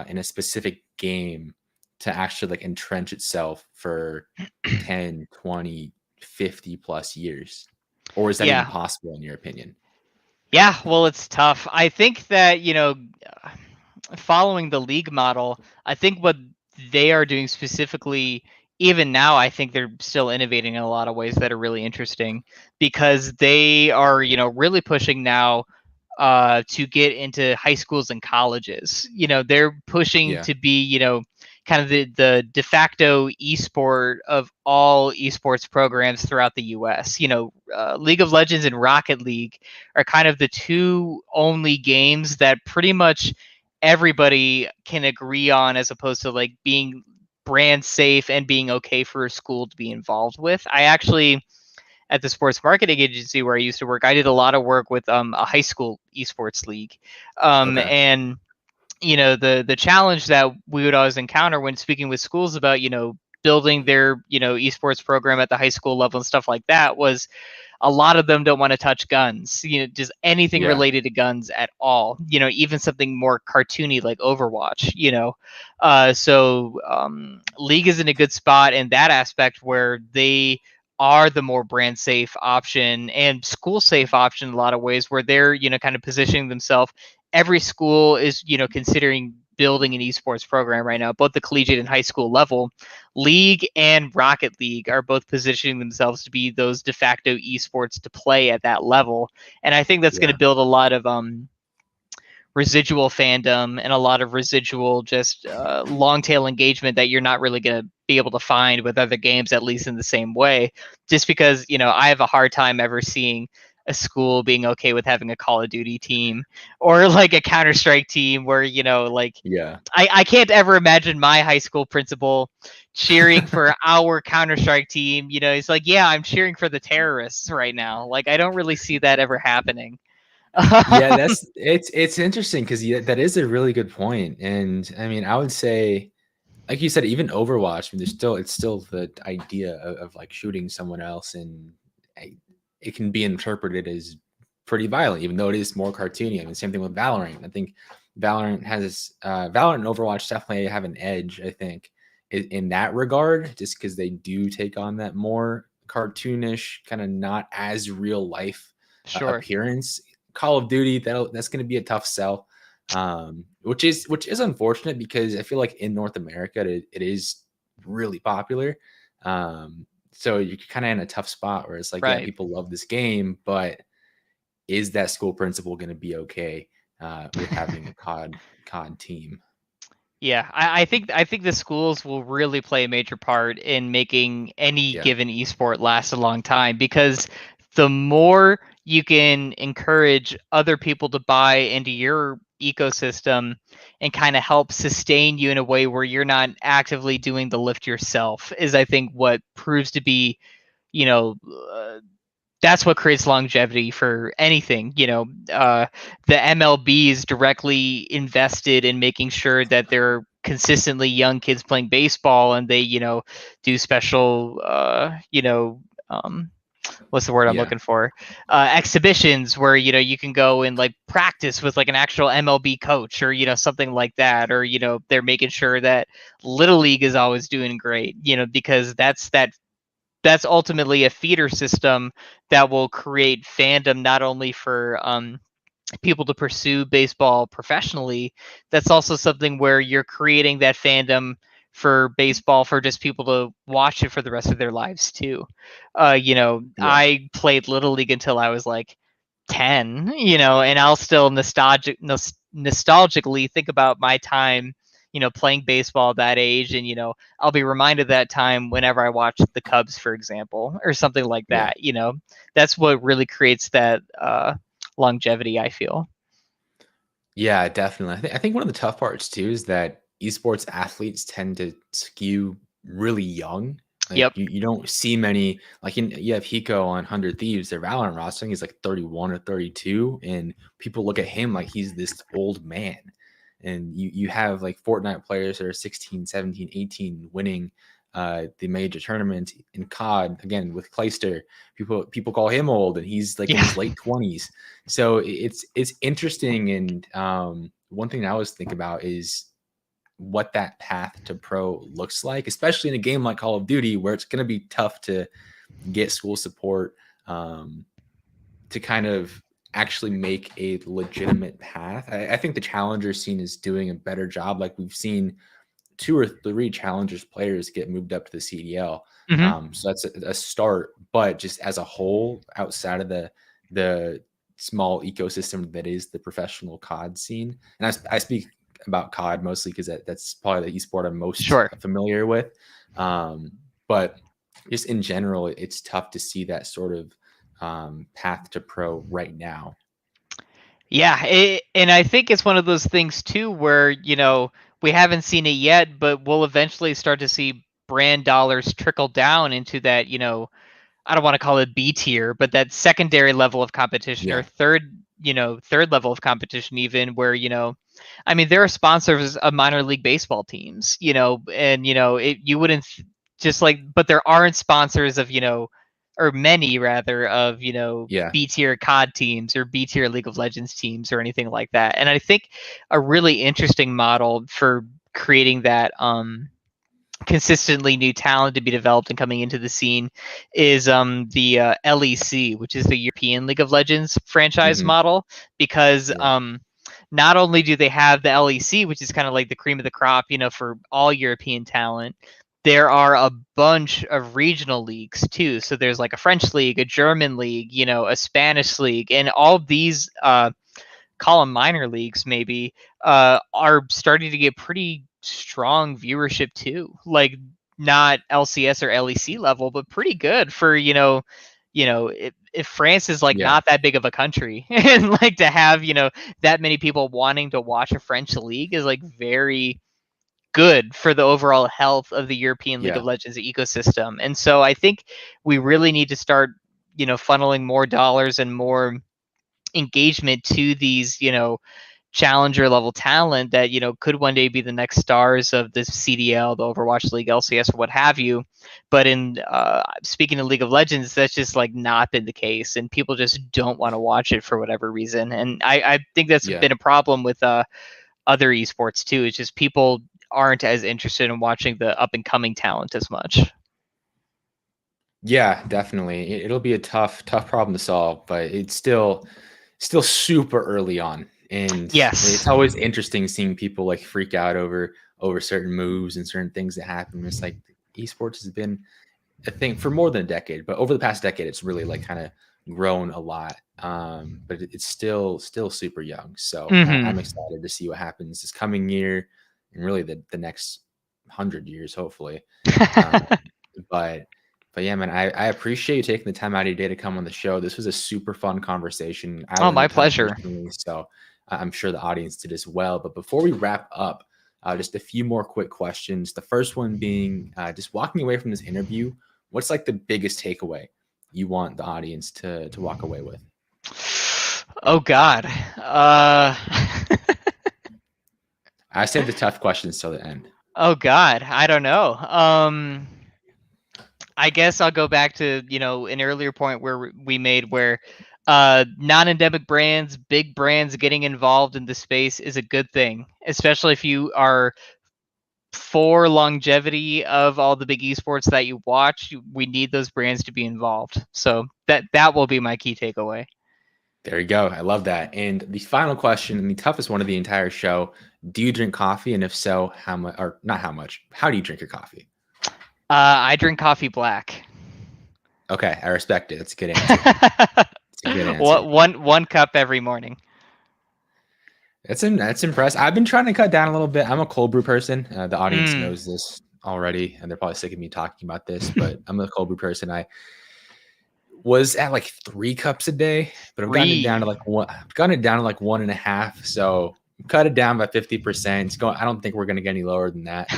in a specific game to actually like entrench itself for 10, 20, 50 plus years? Or is that even Yeah. possible in your opinion? Yeah, well, it's tough. I think that, following the league model, I think what they are doing specifically, even now, I think they're still innovating in a lot of ways that are really interesting because they are, really pushing now to get into high schools and colleges. They're pushing Yeah. to be, kind of the de facto esport of all esports programs throughout the US. League of Legends and Rocket League are kind of the two only games that pretty much everybody can agree on, as opposed to like being brand safe and being okay for a school to be involved with. I actually, at the sports marketing agency where I used to work, I did a lot of work with a high school esports league. Okay. And the challenge that we would always encounter when speaking with schools about building their esports program at the high school level and stuff like that was a lot of them don't want to touch guns, just anything Yeah. related to guns at all, even something more cartoony like Overwatch. League is in a good spot in that aspect where they are the more brand safe option and school safe option in a lot of ways, where they're kind of positioning themselves. Every school is considering building an esports program right now, both the collegiate and high school level. League and Rocket League are both positioning themselves to be those de facto esports to play at that level, and I think that's going Yeah. to build a lot of residual fandom and a lot of residual just long tail engagement that you're not really going to be able to find with other games, at least in the same way. Just because I have a hard time ever seeing a school being okay with having a Call of Duty team or like a Counter-Strike team where like Yeah. I can't ever imagine my high school principal cheering for our Counter-Strike team. He's like, yeah, I'm cheering for the terrorists right now. Like, I don't really see that ever happening. Yeah, it's interesting because that is a really good point. And I mean, I would say, like you said, even Overwatch, I mean, it's still the idea of like shooting someone else, and it can be interpreted as pretty violent, even though it is more cartoony. I mean, same thing with Valorant. I think Valorant and Overwatch definitely have an edge, I think, in that regard, just because they do take on that more cartoonish, kind of not as real life Sure. appearance. Call of Duty, that's going to be a tough sell, which is unfortunate because I feel like in North America it is really popular. So you're kind of in a tough spot where it's like, yeah, Right. people love this game, but is that school principal going to be okay with having a COD team? Yeah, I think the schools will really play a major part in making any Yeah, given esport last a long time, because the more you can encourage other people to buy into your ecosystem and kind of help sustain you in a way where you're not actively doing the lift yourself, is I think what proves to be, you know, uh, that's what creates longevity for anything. The MLB is directly invested in making sure that there are consistently young kids playing baseball, and they, do special, what's the word I'm yeah, looking for? Exhibitions where you can go and like practice with like an actual MLB coach, or something like that, or they're making sure that Little League is always doing great, because that's ultimately a feeder system that will create fandom not only for people to pursue baseball professionally. That's also something where you're creating that fandom for baseball for just people to watch it for the rest of their lives too. yeah, I played Little League until I was like 10, and I'll still nostalgically think about my time, playing baseball at that age. And, I'll be reminded of that time whenever I watch the Cubs, for example, or something like yeah. that. That's what really creates that longevity, I feel. Yeah, definitely. I think one of the tough parts too is that esports athletes tend to skew really young. Like Yep. you don't see many, like you have Hiko on 100 Thieves, their Valorant roster. I think he's like 31 or 32, and people look at him like he's this old man. And you have like Fortnite players that are 16, 17, 18 winning the major tournament in COD again with Clayster. People call him old, and he's like in Yeah. his late 20s. So it's interesting, and one thing I always think about is what that path to pro looks like, especially in a game like Call of Duty, where it's going to be tough to get school support to kind of actually make a legitimate path. I think the challenger scene is doing a better job. Like we've seen 2 or 3 challengers players get moved up to the CDL. Hmm. So that's a start, but just as a whole, outside of the small ecosystem that is the professional COD scene. And I speak about COD mostly because that's probably the esport I'm most Sure. familiar with. But just in general, it's tough to see that sort of path to pro right now. Yeah, and I think it's one of those things too where, we haven't seen it yet, but we'll eventually start to see brand dollars trickle down into that, I don't want to call it B tier, but that secondary level of competition, or third level of competition, even where, I mean, there are sponsors of minor league baseball teams, and, you wouldn't just like, but there aren't sponsors of, or many rather of, B tier COD teams or B tier League of Legends teams or anything like that. And I think a really interesting model for creating that, consistently new talent to be developed and coming into the scene is the LEC, which is the European League of Legends franchise model, because not only do they have the LEC, which is kind of like the cream of the crop, for all European talent, there are a bunch of regional leagues too. So there's like a French league, a German league, a Spanish league, and all of these call them minor leagues maybe, are starting to get pretty strong viewership too. Like not LCS or LEC level, but pretty good for, if France is like not that big of a country, and like to have, that many people wanting to watch a French league is like very good for the overall health of the European League of Legends ecosystem. And so I think we really need to start, funneling more dollars and more engagement to these, challenger level talent that, could one day be the next stars of this CDL, the Overwatch League, LCS, or what have you. But in speaking of League of Legends, that's just like not been the case, and people just don't want to watch it for whatever reason. And I think that's been a problem with other esports too. It's just people aren't as interested in watching the up and coming talent as much. Yeah, definitely. It'll be a tough problem to solve, but it's still super early on. And it's always interesting seeing people like freak out over certain moves and certain things that happen. It's like esports has been a thing for more than a decade, but over the past decade, it's really like kind of grown a lot. But it's still super young. So I'm excited to see what happens this coming year and really the next 100 years, hopefully. But yeah, man, I appreciate you taking the time out of your day to come on the show. This was a super fun conversation. My pleasure. So I'm sure the audience did as well. But before we wrap up, just a few more quick questions. The first one being just walking away from this interview, what's like the biggest takeaway you want the audience to walk away with? Oh, God. I saved the tough questions till the end. Oh, God. I don't know. I guess I'll go back to, an earlier point where we made where non-endemic brands, big brands getting involved in the space is a good thing, especially if you are for longevity of all the big esports that you watch. We need those brands to be involved. So that will be my key takeaway. There you go. I love that. And the final question, and the toughest one of the entire show, do you drink coffee? And if so, how much, or not how much, how do you drink your coffee? I drink coffee black. Okay, I respect it. That's a good answer. That's a good answer. One cup every morning. That's impressive. I've been trying to cut down a little bit. I'm a cold brew person. The audience knows this already, and they're probably sick of me talking about this, but I'm a cold brew person. I was at like 3 cups a day, but I've gotten it down to like 1. I've gotten it down to like 1.5. So cut it down by 50%. I don't think we're going to get any lower than that.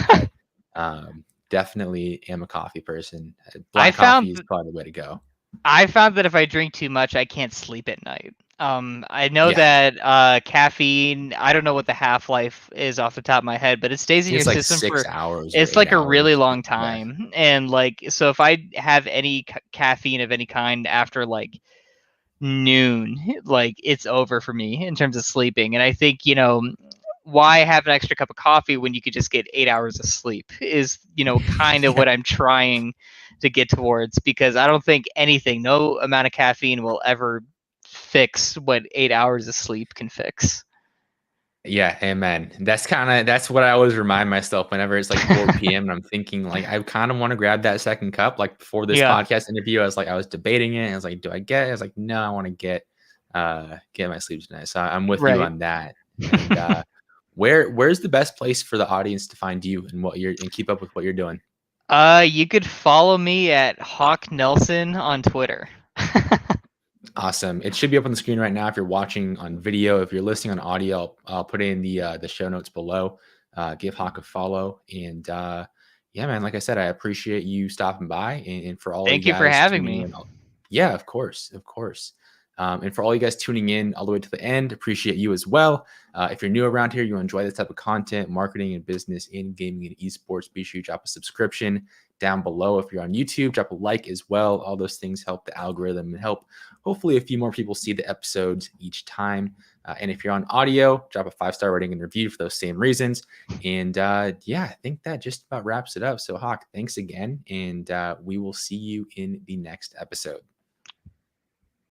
But, definitely am a coffee person. Black coffee is probably the way to go. I found that if I drink too much, I can't sleep at night. I know that caffeine, I don't know what the half-life is off the top of my head, but it stays in your system 6 hours. It's like a really long time. Yeah. And like, so if I have any caffeine of any kind after like noon, like it's over for me in terms of sleeping. And I think, why have an extra cup of coffee when you could just get 8 hours of sleep is, kind of what I'm trying to get towards, because I don't think no amount of caffeine will ever fix what 8 hours of sleep can fix. Yeah, amen. That's what I always remind myself whenever it's like 4 p.m. and I'm thinking like I kind of want to grab that second cup. Like before this podcast interview, I was debating it. I was like, do I get it? I was like, no, I want to get get my sleep tonight. So I'm with you Right. on that. And where's the best place for the audience to find you and keep up with what you're doing? You could follow me at Hawk Nelson on Twitter. Awesome. It should be up on the screen right now if you're watching on video. If you're listening on audio, I'll put in the show notes below. Give Hauk a follow. And yeah, man, like I said, I appreciate you stopping by, and for all Thank you you for guys having tuning me. in. Yeah, of course. Of course. And for all you guys tuning in all the way to the end, appreciate you as well. If you're new around here, you enjoy this type of content, marketing and business in gaming and esports, be sure you drop a subscription down below. If you're on YouTube, drop a like as well. All those things help the algorithm and help hopefully a few more people see the episodes each time. And if you're on audio, drop a 5-star rating and review for those same reasons. And yeah, I think that just about wraps it up. So Hauk, thanks again. And we will see you in the next episode.